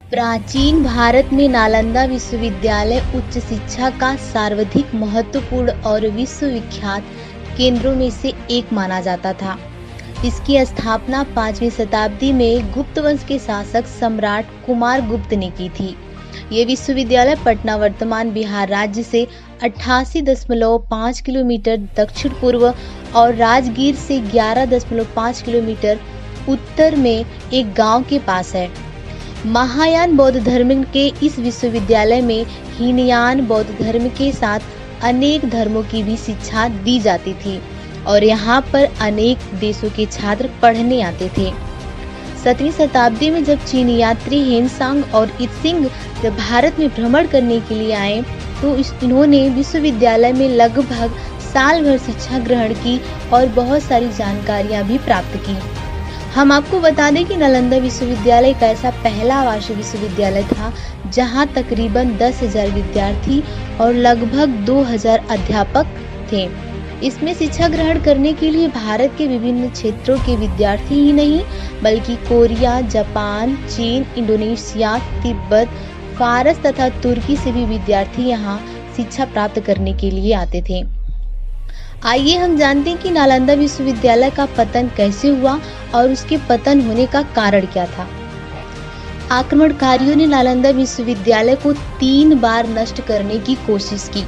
प्राचीन भारत में नालंदा विश्वविद्यालय उच्च शिक्षा का सर्वाधिक महत्वपूर्ण और विश्वविख्यात केंद्रों में से एक माना जाता था। इसकी स्थापना 5वीं शताब्दी में गुप्त वंश के शासक सम्राट कुमार गुप्त ने की थी। ये विश्वविद्यालय पटना वर्तमान बिहार राज्य से 88.5 किलोमीटर दक्षिण पूर्व और राजगीर से 11.5 किलोमीटर उत्तर में एक गांव के पास है। महायान बौद्ध धर्म के इस विश्वविद्यालय में हीनयान बौद्ध धर्म के साथ अनेक धर्मों की भी शिक्षा दी जाती थी और यहाँ पर अनेक देशों के छात्र पढ़ने आते थे। 7वीं शताब्दी में जब चीनी यात्री हेनसांग और इत्सिंग जब भारत में भ्रमण करने के लिए आए तो इन्होंने विश्वविद्यालय में लगभग साल भर शिक्षा ग्रहण की और बहुत सारी जानकारियां भी प्राप्त की। हम आपको बता दें कि नालंदा विश्वविद्यालय एक ऐसा पहला आवासीय विश्वविद्यालय था जहां तकरीबन 10,000 विद्यार्थी और लगभग 2,000 अध्यापक थे। इसमें शिक्षा ग्रहण करने के लिए भारत के विभिन्न क्षेत्रों के विद्यार्थी ही नहीं बल्कि कोरिया, जापान, चीन, इंडोनेशिया, तिब्बत, फारस तथा तुर्की से भी विद्यार्थी यहाँ शिक्षा प्राप्त करने के लिए आते थे। आइए हम जानते हैं कि नालंदा विश्वविद्यालय का पतन कैसे हुआ और उसके पतन होने का कारण क्या था। आक्रमणकारियों ने नालंदा विश्वविद्यालय को 3 बार नष्ट करने की कोशिश की।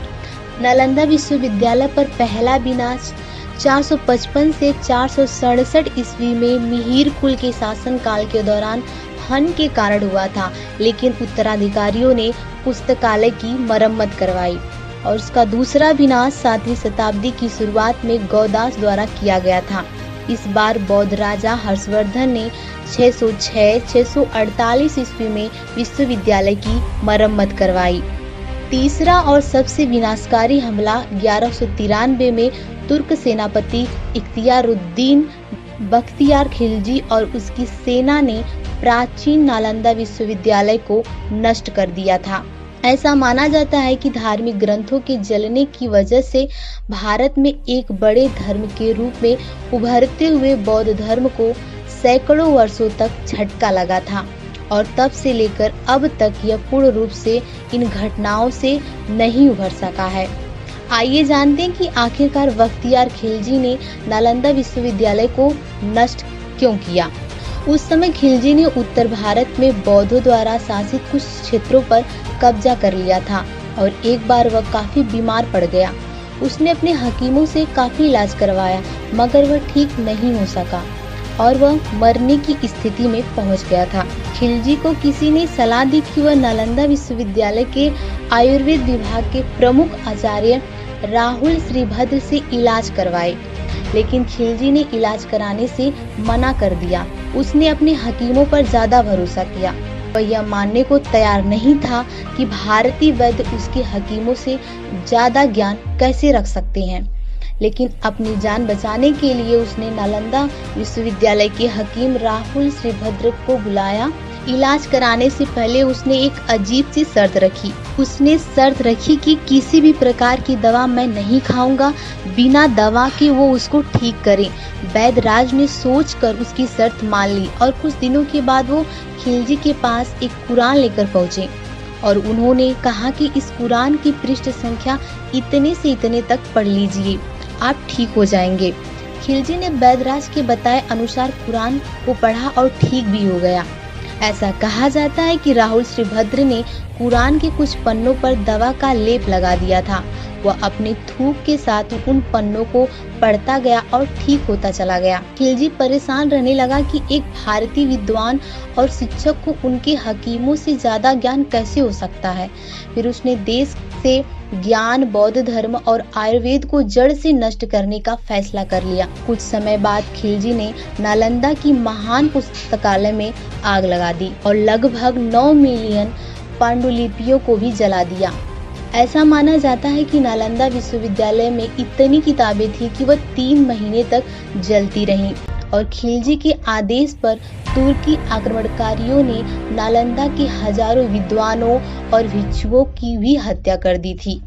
नालंदा विश्वविद्यालय पर पहला विनाश 455 से 467 ईस्वी में मिहिर कुल के शासन काल के दौरान हन के कारण हुआ था, लेकिन उत्तराधिकारियों ने पुस्तकालय की मरम्मत करवाई और उसका दूसरा विनाश 7वीं शताब्दी की शुरुआत में गौदास द्वारा किया गया था। इस बार बौद्ध राजा हर्षवर्धन ने 606-648 ईस्वी में विश्वविद्यालय की मरम्मत करवाई। तीसरा और सबसे विनाशकारी हमला 1193 में तुर्क सेनापति इख्तियारुद्दीन बख्तियार खिलजी और उसकी सेना ने प्राचीन नालंदा विश्वविद्यालय को नष्ट कर दिया था। ऐसा माना जाता है कि धार्मिक ग्रंथों के जलने की वजह से भारत में एक बड़े धर्म के रूप में उभरते हुए बौद्ध धर्म को सैकड़ों वर्षों तक झटका लगा था और तब से लेकर अब तक यह पूर्ण रूप से इन घटनाओं से नहीं उभर सका है। आइए जानते हैं कि आखिरकार बख्तियार खिलजी ने नालंदा विश्वविद्यालय को नष्ट क्यों किया। उस समय खिलजी ने उत्तर भारत में बौद्धों द्वारा शासित कुछ क्षेत्रों पर कब्जा कर लिया था और एक बार वह काफी बीमार पड़ गया। उसने अपने हकीमों से काफी इलाज करवाया मगर वह ठीक नहीं हो सका और वह मरने की स्थिति में पहुंच गया था। खिलजी को किसी ने सलाह दी कि वह नालंदा विश्वविद्यालय के आयुर्वेद विभाग के प्रमुख आचार्य राहुल श्रीभद्र से इलाज करवाए, लेकिन खिलजी ने इलाज कराने से मना कर दिया। उसने अपने हकीमों पर ज्यादा भरोसा किया। वह यह मानने को तैयार नहीं था कि भारतीय वैद्य उसके हकीमों से ज्यादा ज्ञान कैसे रख सकते हैं, लेकिन अपनी जान बचाने के लिए उसने नालंदा विश्वविद्यालय के हकीम राहुल श्रीभद्र को बुलाया। इलाज कराने से पहले उसने एक अजीब सी शर्त रखी। उसने शर्त रखी कि किसी भी प्रकार की दवा मैं नहीं खाऊंगा, बिना दवा के वो उसको ठीक करे। वैद्यराज ने सोचकर उसकी शर्त मान ली और कुछ दिनों के बाद वो खिलजी के पास एक कुरान लेकर पहुंचे और उन्होंने कहा कि इस कुरान की पृष्ठ संख्या इतने से इतने तक पढ़ लीजिए, आप ठीक हो जाएंगे। खिलजी ने वैद्यराज के बताए अनुसार कुरान को पढ़ा और ठीक भी हो गया। ऐसा कहा जाता है कि राहुल श्रीभद्र ने कुरान के कुछ पन्नों पर दवा का लेप लगा दिया था। वह अपने थूक के साथ उन पन्नों को पढ़ता गया और ठीक होता चला गया। खिलजी परेशान रहने लगा कि एक भारतीय विद्वान और शिक्षक को उनके हकीमों से ज्यादा ज्ञान कैसे हो सकता है। फिर उसने देश से ज्ञान, बौद्ध धर्म और आयुर्वेद को जड़ से नष्ट करने का फैसला कर लिया। कुछ समय बाद खिलजी ने नालंदा की महान पुस्तकालय में आग लगा दी और लगभग 9 मिलियन पांडुलिपियों को भी जला दिया। ऐसा माना जाता है कि नालंदा विश्वविद्यालय में इतनी किताबें थी कि वह 3 महीने तक जलती रहीं और खिलजी के आदेश पर तुर्की आक्रमणकारियों ने नालंदा के हजारों विद्वानों और भिक्षुओं की भी हत्या कर दी थी।